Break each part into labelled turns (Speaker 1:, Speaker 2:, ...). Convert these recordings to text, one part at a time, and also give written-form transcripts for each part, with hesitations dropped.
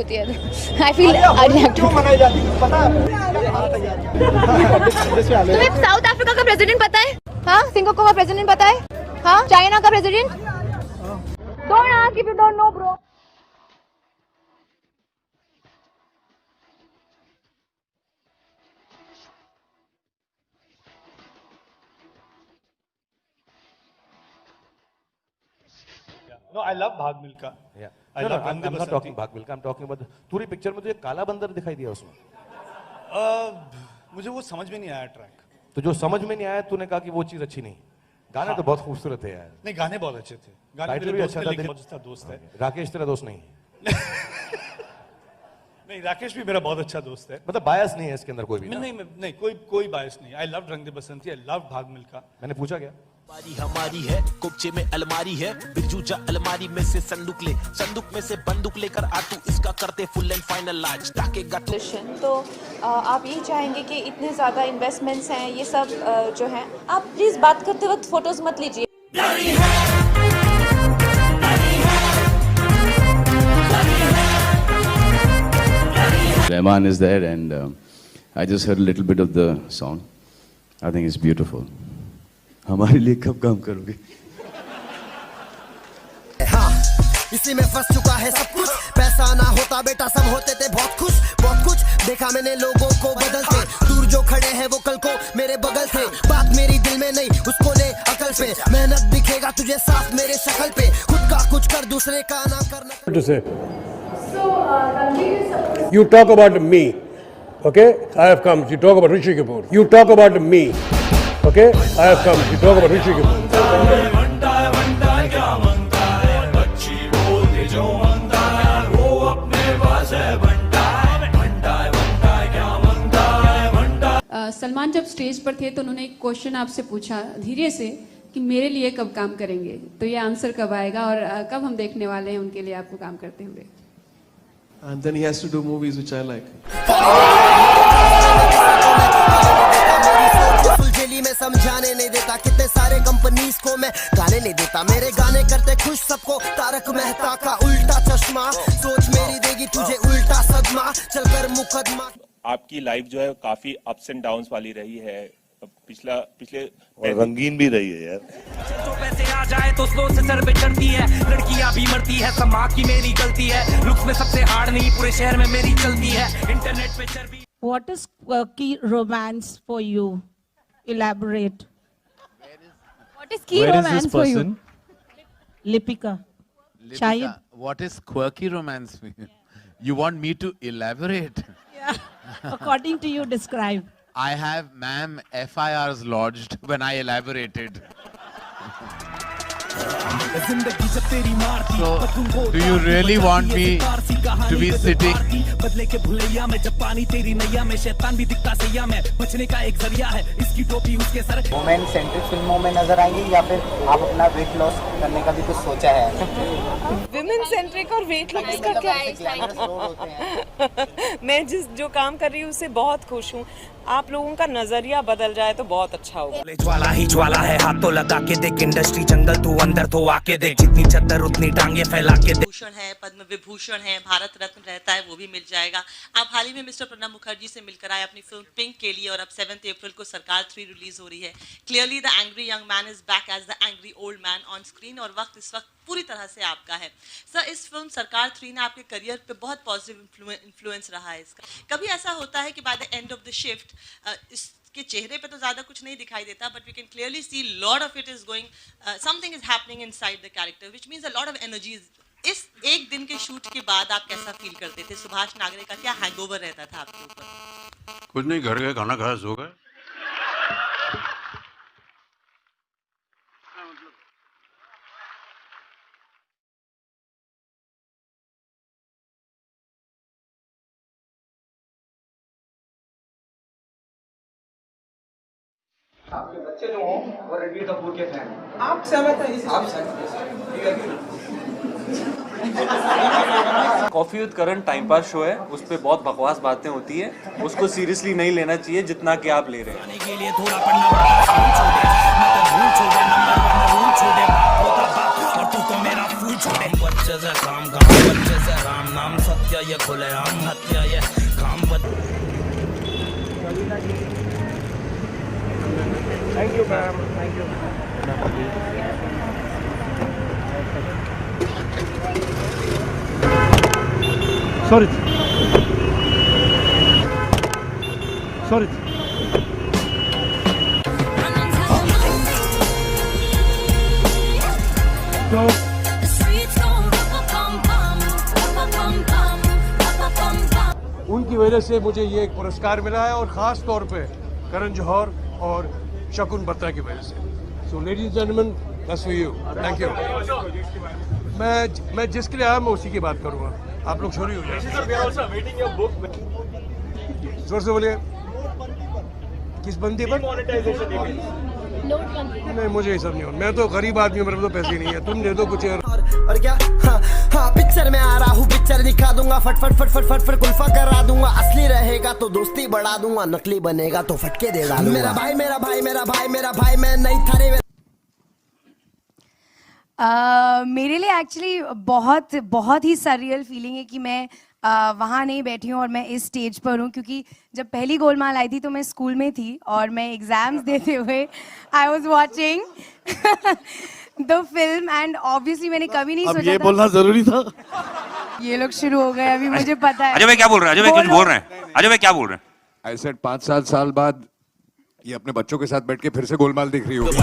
Speaker 1: होती है। I feel
Speaker 2: क्यों मनाई जाती है पता है?
Speaker 1: तुम्हें साउथ अफ्रीका का प्रेसिडेंट पता है? हाँ, सिंगापुर का प्रेसिडेंट पता है? हाँ, चाइना का president? Don't ask if you don't know bro.
Speaker 3: No, I love Bhag Milka.
Speaker 4: Yeah.
Speaker 3: I love
Speaker 4: I'm not talking Bhag Milka. I'm talking about पूरी पिक्चर में तो एक काला बंदर दिखाई दिया उसमें।
Speaker 3: मुझे वो समझ में नहीं आया ट्रैक।
Speaker 4: तो जो समझ में नहीं आया तूने कहा कि वो चीज अच्छी नहीं। गाने तो बहुत खूबसूरत है यार।
Speaker 3: नहीं, गाने बहुत अच्छे थे। गाने
Speaker 4: टाइटल
Speaker 3: मेरे
Speaker 4: भी
Speaker 3: दोस्त
Speaker 4: अच्छा
Speaker 3: ने
Speaker 4: था।
Speaker 3: लिखे, बहुत अच्छा दोस्त है।
Speaker 4: राकेश तेरा दोस्त नहीं है।
Speaker 3: नहीं, राकेश भी मेरा बहुत अच्छा दोस्त है।
Speaker 4: मतलब बायस नहीं है इसके अंदर कोई भी ना?
Speaker 3: नहीं, कोई बायस नहीं। आई लव रंग दे बसंती, आई लव भाग मिल्खा।
Speaker 4: मैंने पूछा क्या?
Speaker 5: हमारी है कुपचे में अलमारी है, बिरजू जा अलमारी में से संदूक ले, संदूक में से बंदूक लेकर आ तू, इसका करते फुल एंड फाइनल आज ताकेगा तू।
Speaker 6: तो आप यही चाहेंगे कि इतने ज़्यादा इन्वेस्टमेंट्स हैं, ये सब जो हैं, आप प्लीज़ बात करते वक्त फोटोज मत लीजिए।
Speaker 7: Rahman is there and I just heard a little bit of the song. I think it's beautiful. हमारे लिए कब काम करोगे?
Speaker 8: हाँ, इसी में फंस चुका है सब कुछ। पैसा ना होता बेटा सब होते थे बहुत खुश, बहुत कुछ देखा मैंने लोगों को बदलते। दूर जो खड़े हैं वो कल को मेरे बगल थे। बात मेरी दिल में नहीं उसको ले अकल पे, मेहनत दिखेगा तुझे साफ मेरे शक्ल पे। खुद का कुछ कर दूसरे का ना करना।
Speaker 9: To say. You talk about me, okay? I have come. You talk about Rishi Kapoor. You talk about me, okay? I have come. You talk about Rishi Kapoor.
Speaker 10: Salman जब स्टेज पर थे तो उन्होंने एक क्वेश्चन आपसे पूछा धीरे से कि मेरे लिए कब काम करेंगे, तो ये आंसर कब आएगा और कब हम देखने वाले हैं उनके लिए आपको काम करते हुए?
Speaker 11: And then he has to do movies which I like.
Speaker 8: Jelly में समझाने नहीं देता, कितने सारे कंपनीज को मैं गाने नहीं देता। मेरे गाने करते खुश सबको, तारक मेहता का उल्टा चश्मा। सोच मेरी देगी तुझे उल्टा सदमा, चलकर मुकदमा।
Speaker 12: आपकी लाइफ जो है काफी अप्स एंड डाउन्स वाली रही है, पिछले
Speaker 13: और रंगीन भी रही है यार।
Speaker 5: जो पैसे आ जाए तो स्लो से सर पे चढ़ती है, लड़कियां भी मरती है, समाज की मेरी गलती है। लुक्स में सबसे हार्ड नहीं पूरे शहर में मेरी चलती है, इंटरनेट पे चर्बी।
Speaker 14: What is quirky romance for you? Elaborate.
Speaker 1: What is key romance for you?
Speaker 14: Lipika. Shahid.
Speaker 15: What is quirky romance for you? You want me to elaborate?
Speaker 14: Yeah. According to you, describe.
Speaker 15: I have, ma'am, FIRs lodged when I elaborated. So, do you really want me to be sitting?
Speaker 5: बदले के भुलैया में जब पानी तेरी नैया में, शैतान भी दिखता सैया में, बचने का एक जरिया है इसकी टोपी उसके सर।
Speaker 2: वुमेन सेंट्रिक फिल्मों में नजर आएंगी या फिर आप अपना वेट लॉस करने का भी कुछ सोचा है?
Speaker 6: विमेन सेंट्रिक और वेट लॉस का क्या? मैं जो काम कर रही हूँ उससे बहुत खुश हूँ। आप लोगों का नजरिया बदल जाए तो बहुत अच्छा होगा।
Speaker 5: ज्वाला ही ज्वाला है, हाथों लगा के देख, इंडस्ट्री जंगल तू अंदर तो आके देख, जितनी चद्दर उतनी टांगे फैला के देख।
Speaker 16: भूषण है, पद्म विभूषण है, भारत रत्न रहता है वो भी मिल जाएगा। आप हाल ही में मिस्टर प्रणब मुखर्जी से मिलकर आए अपनी फिल्म पिंक के लिए, और अब 7 अप्रैल को सरकार 3 रिलीज हो रही है। Clearly the angry young man is back as the angry old man on screen, और वक्त इस वक्त पूरी तरह से आपका है। सर, इस फिल्म सरकार 3 ने आपके करियर पे बहुत पॉजिटिव इन्फ्लुएंस रहा है इसका। कभी ऐसा होता है कि by the end of the shift इसके चेहरे पे तो ज्यादा कुछ नहीं दिखाई देता, but we can clearly see lot of it is going, something is happening inside the character which means a lot of energy. इस एक दिन के शूट के बाद आप कैसा फील करते थे? सुभाष नागरे का क्या हैंगओवर रहता था आपके ऊपर?
Speaker 13: कुछ नहीं, घर गए, खाना खाया, सो गए।
Speaker 2: आपके बच्चे जो हों वो रणबीर कपूर के फैन हैं।
Speaker 11: आप सहमत हैं इस? आप
Speaker 17: coffee with Karan time pass show है, उस पे बहुत बकवास बातें होती है, उसको सीरियसली नहीं लेना चाहिए जितना कि आप ले रहे हैं।
Speaker 5: ये खुलेआम हत्या ये काम
Speaker 9: Thank you, ma'am. Thank you. Sorry. Sorry. So. उनकी वजह से मुझे ये एक पुरस्कार मिला है और ख़ास तौर पे करण जौहर और शकुन बत्रा की वजह से. So ladies and gentleman, that's for you. Thank you. मैं जिसके लिए आया मैं उसी की बात करूँगा. आप लोग छोड़ी हो जाए. जोर से बोलिए. किस बंदी पर? नहीं, मुझे ये सब नहीं हो. मैं तो गरीब आदमी हूँ, मेरे पास तो पैसे नहीं है. तुम दे दो कुछ.
Speaker 8: और क्या? हाँ पिक्चर में आ रहा हूँ, पिक्चर दिखा दूंगा, फट फट फट फट फट फट कुल्फा करा दूंगा. असली रहेगा तो दोस्ती बढ़ा दूंगा, नकली बनेगा तो फटके दे डालूंगा. मेरा भाई मेरा भाई मेरा भाई मेरा भाई, मैं नहीं थारे.
Speaker 1: मेरे लिए एक्चुअली बहुत बहुत ही सररियल फीलिंग है कि मैं वहाँ नहीं बैठी हूँ और मैं इस स्टेज पर हूँ, क्योंकि जब पहली गोलमाल आई थी तो मैं स्कूल में थी और मैं एग्जाम्स देते हुए I was watching the film and obviously मैंने कभी नहीं सोचा
Speaker 13: ये बोलना जरूरी था.
Speaker 1: ये लोग शुरू हो गए अभी, मुझे पता है.
Speaker 13: अजय भाई क्या बोल रहे हैं? अजय भाई कुछ बोल रहे हैं? अजय भाई क्या बोल रहे हैं?
Speaker 4: I said 5-7 साल बाद ये अपने बच्चों के साथ बैठ के फिर से गोलमाल देख रही होगी.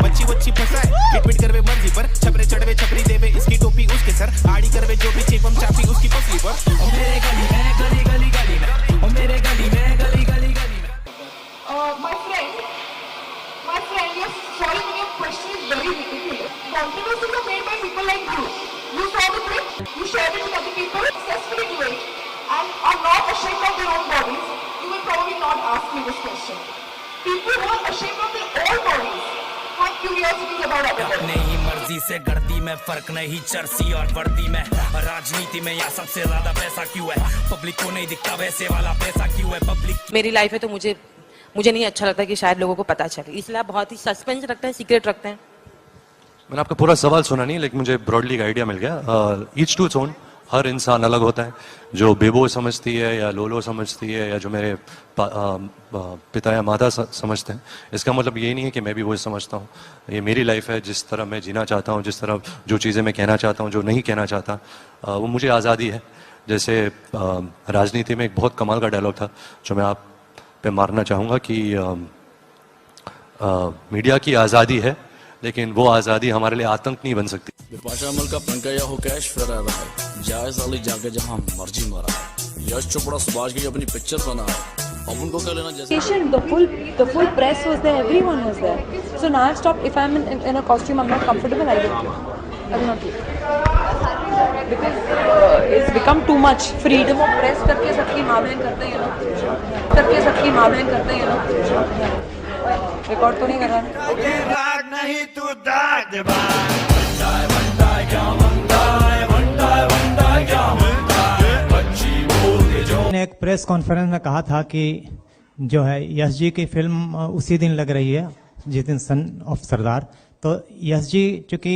Speaker 5: बच्ची बच्ची फंसाए पिट करवे मर्जी पर, छपरे चढ़वे छपरी देवे इसकी टोपी उसके सर, आड़ी करवे जो भी चेपम चापी उसकी पसली पर. ओ मेरे गली में गली गली गली में, ओ मेरे गली में गली गली गली में.
Speaker 18: My friend, your sorry, your question is very ridiculous. Controversies are made by people like you. You saw the clip, you shared it with other people, successfully do it, and are not ashamed of their own bodies. You will probably not ask me this question. People who are ashamed of their own bodies have curiosities about other bodies.
Speaker 5: अपने ही मर्जी से गर्दी में फर्क नहीं चर्सी और वर्दी में. राजनीति में यहाँ सबसे ज्यादा पैसा क्यों है? पब्लिक को नहीं दिखता वैसे वाला पैसा क्यों है? पब्लिक
Speaker 16: मेरी लाइफ है तो मुझे नहीं अच्छा लगता कि शायद लोगों को पता चले, इसलिए आप बहुत ही सस्पेंस रखते हैं, सीक्रेट रखते हैं.
Speaker 17: मैंने आपका पूरा सवाल सुना नहीं, लेकिन मुझे ब्रॉडली एक आइडिया मिल गया. Each to its own. हर इंसान अलग होता है. जो बेबो समझती है या लोलो समझती है या जो मेरे पिता या माता समझते हैं, इसका मतलब ये नहीं है कि मैं भी वो समझता हूँ. ये मेरी लाइफ है, जिस तरह मैं जीना चाहता हूँ, जिस तरह जो चीज़ें मैं कहना चाहता हूँ, जो नहीं कहना चाहता, वो मुझे आज़ादी है. जैसे राजनीति में एक बहुत कमाल का डायलॉग था जो मैं आप पे मारना चाहूँगा कि मीडिया की आज़ादी है, लेकिन वो आज़ादी हमारे लिए आतंक नहीं बन सकती.
Speaker 19: बिपाशा मल का पंकजा हो कैश फरार है, जाए साली जाके जहाँ मर्जी मारा है. यश चोपड़ा सुभाष की अपनी पिक्चर बना है, अब उनको क्या लेना. जैसे
Speaker 6: the full press was there, everyone was there. So now I've stopped. If I'm in a costume, I'm not comfortable. I will not do. Because it's become too much. Freedom of press करके सबकी मामले करते हैं, record तो नहीं कर रहा.
Speaker 5: नहीं तू दाग
Speaker 20: मैंने एक प्रेस कॉन्फ्रेंस में कहा था कि जो है यश जी की फिल्म उसी दिन लग रही है जिस दिन सन ऑफ सरदार. तो यश जी चूँकि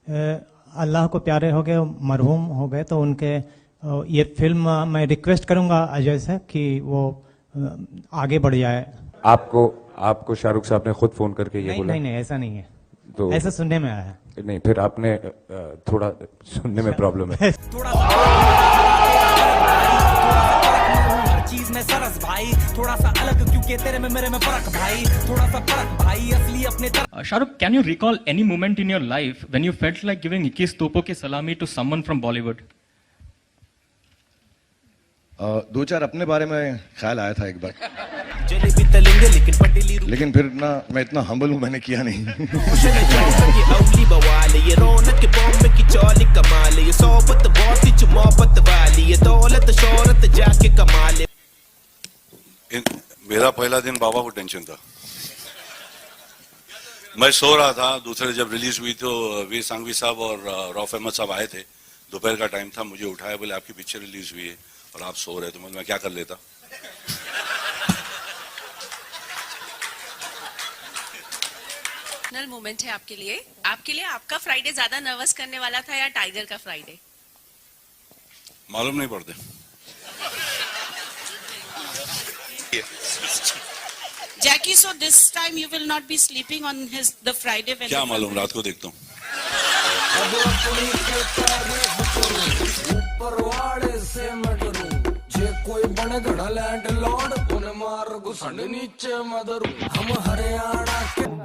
Speaker 20: अल्लाह को प्यारे हो गए, मरहूम हो गए, तो उनके ये फिल्म मैं रिक्वेस्ट करूंगा अजय से कि वो आगे बढ़ जाए.
Speaker 4: आपको शाहरुख साहब ने खुद फोन करके ये बोला?
Speaker 20: नहीं, ऐसा नहीं है.
Speaker 4: तो
Speaker 20: ऐसा सुनने में आया है.
Speaker 4: नहीं, फिर आपने थोड़ा सुनने में प्रॉब्लम है.
Speaker 5: चीज में सरस भाई, थोड़ा सा अलग क्योंकि तेरे में मेरे में फर्क भाई, थोड़ा सा फर्क भाई, असली अपने.
Speaker 21: Shahrukh, can you recall any moment in your life when you felt like giving 21 तोपों की सलामी to someone from Bollywood?
Speaker 4: 2-4 अपने बारे में ख्याल आया था एक बार, लेकिन फिर ना मैं इतना हम्बल हूँ, मैंने किया नहीं.
Speaker 13: मेरा पहला दिन बाबा को टेंशन था. मैं सो रहा था, दूसरे जब रिलीज हुई तो वीर सांघवी साहब और रौफ अहमद साहब आए थे. दोपहर का टाइम था, मुझे उठाया, बोले आपकी पिक्चर रिलीज हुई है और आप सो रहे. तो मैं क्या कर लेता.
Speaker 16: पर्सनल मोमेंट है आपके लिए आपका फ्राइडे ज्यादा नर्वस करने वाला था या टाइगर का फ्राइडे?
Speaker 13: मालूम नहीं पड़ते।
Speaker 14: Jackie, so this time you will not be sleeping on the Friday when
Speaker 13: क्या मालूम, रात को देखता हूँ।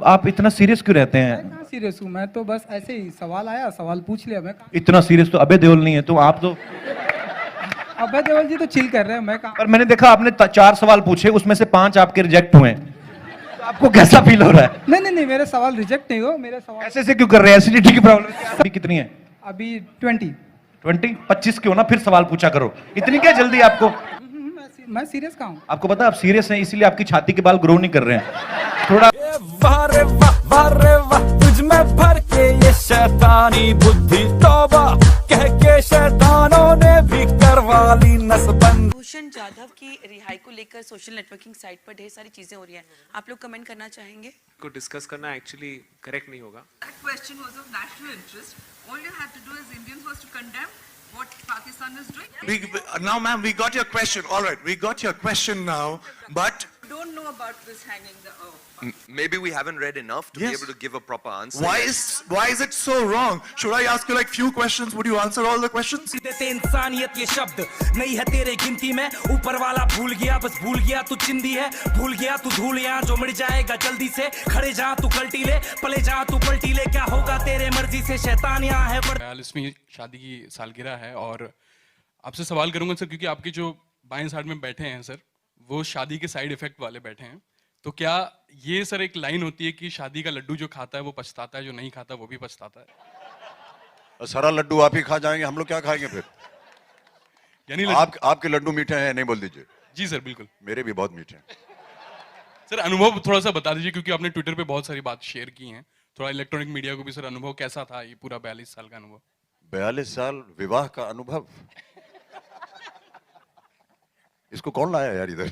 Speaker 4: आप इतना सीरियस क्यों रहते हैं?
Speaker 3: सीरियस हूँ मैं तो, बस ऐसे ही सवाल आया, सवाल पूछ लिया मैं।
Speaker 4: इतना सीरियस तो अबे देओल नहीं है, तो आप तो।
Speaker 3: अबे देओल जी तो चिल कर रहे हैं, मैं कहाँ।
Speaker 4: पर मैंने देखा आपने 4 सवाल पूछे, उसमें से 5 आपके रिजेक्ट हुए हैं। तो आपको कैसा फील हो रहा है?
Speaker 3: नहीं, मेरे सवाल रिजेक्ट नहीं हो, मेरे सवाल।
Speaker 4: ऐसे क्यों कर रहे हैं? एसिडिटी की प्रॉब्लम अभी कितनी है?
Speaker 3: अभी 20।
Speaker 4: 25 क्यों ना, फिर सवाल पूछा करो, इतनी क्या जल्दी आपको?
Speaker 3: मैं सीरियस कहाँ हूँ?
Speaker 4: आपको पता है आप सीरियस हैं, इसीलिए आपकी छाती के बाल ग्रो नहीं कर रहे हैं थोड़ा।
Speaker 5: वाह रे वाह तुझ में भर के ये शैतानी बुद्धि, तौबा कह के शैतानों ने भी करवा ली नसबंद।
Speaker 6: भूषण जाधव की रिहाई को लेकर सोशल नेटवर्किंग साइट पर ढेर सारी चीजें हो रही हैं, आप लोग कमेंट करना चाहेंगे?
Speaker 11: को डिस्कस करना एक्चुअली करेक्ट नहीं होगा।
Speaker 6: Question was of national interest. All you had to do as Indians was to condemn what Pakistan is doing.
Speaker 22: Now, ma'am, we got your question. All right, we got your question now, but
Speaker 6: Don't know about this hanging the.
Speaker 11: Maybe we haven't read enough to be able to give a proper answer.
Speaker 22: why is it so wrong? Should I ask you like few questions? Would you answer all the questions?
Speaker 5: देते इंसानियत ये शब्द नहीं है तेरे गिनती में, ऊपर वाला भूल गया, बस भूल गया तू चिंदी है, भूल गया तू धूल यहाँ जो मिट जाएगा जल्दी से, खड़े जा तू कल्टी ले, पले जा तू पलटी ले, क्या होगा तेरे मर्जी से, शैतान यहाँ है।
Speaker 21: 42वीं शादी की सालगिरह है और आपसे सवाल करूंगा सर, क्योंकि आपके जो बाएं साइड में बैठे हैं सर, वो शादी के साइड इफेक्ट वाले बैठे हैं, तो क्या ये सर एक लाइन होती है कि शादी का लड्डू जो खाता है वो पछताता है, जो नहीं खाता वो भी पछताता है?
Speaker 23: सारा लड्डू आप ही खा जाएंगे, हम लोग क्या खाएंगे फिर?
Speaker 21: यानी
Speaker 23: आपके लड्डू मीठे हैं, नहीं बोल दीजिए।
Speaker 21: जी सर बिल्कुल,
Speaker 23: मेरे भी बहुत मीठे हैं।
Speaker 21: सर अनुभव थोड़ा सा बता दीजिए, क्योंकि आपने ट्विटर पे बहुत सारी बात शेयर की हैं, थोड़ा इलेक्ट्रॉनिक मीडिया को भी सर अनुभव कैसा था ये पूरा 42 साल का अनुभव?
Speaker 23: 42 साल विवाह का अनुभव, इसको कौन लाया यार इधर?